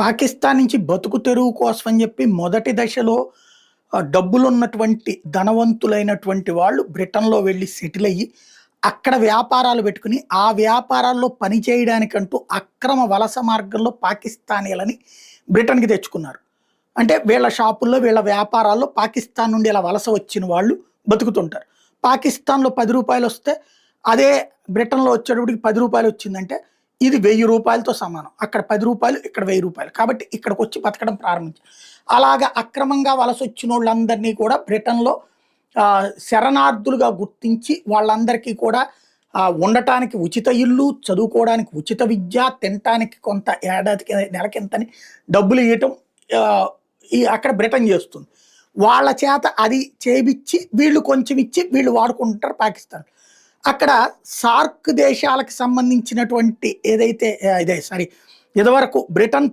పాకిస్తాన్ నుంచి బతుకు తెరువు కోసం అని చెప్పి మొదటి దశలో డబ్బులున్నటువంటి ధనవంతులైనటువంటి వాళ్ళు బ్రిటన్‌లో వెళ్లి సెటిల్ అయ్యి, అక్కడ వ్యాపారాలు పెట్టుకొని, ఆ వ్యాపారాల్లో పని చేయడానికంటూ అక్రమ వలస మార్గంలో పాకిస్తానీలని బ్రిటన్‌కి తెచ్చుకున్నారు. అంటే వీళ్ళ షాపుల్లో, వీళ్ళ వ్యాపారాల్లో పాకిస్తాన్ నుండి ఇలా వలస వచ్చిన వాళ్ళు బతుకుతుంటారు. పాకిస్తాన్‌లో రూ. 10 వస్తే, అదే బ్రిటన్‌లో వచ్చేటప్పటికి రూ. 10 వచ్చిందంటే, ఇది రూ. 1000తో సమానం. అక్కడ రూ. 10 ఇక్కడ రూ. 1000 కాబట్టి ఇక్కడికొచ్చి బతకడం ప్రారంభించారు. అలాగా అక్రమంగా వలసొచ్చినోళ్ళందరినీ కూడా బ్రిటన్‌లో శరణార్థులుగా గుర్తించి వాళ్ళందరికీ కూడా ఉండటానికి ఉచిత ఇల్లు, చదువుకోవడానికి ఉచిత విద్య, తినటానికి కొంత ఏడాదికి నెలకింతని డబ్బులు ఇయ్యటం అక్కడ బ్రిటన్ చేస్తుంది. వాళ్ళ చేత అది చేపిచ్చి వీళ్ళు కొంచెం ఇచ్చి వీళ్ళు వాడుకుంటారు పాకిస్తాన్. అక్కడ సార్క్ దేశాలకు సంబంధించినటువంటి ఏదైతే ఇదే సారీ ఇదివరకు బ్రిటన్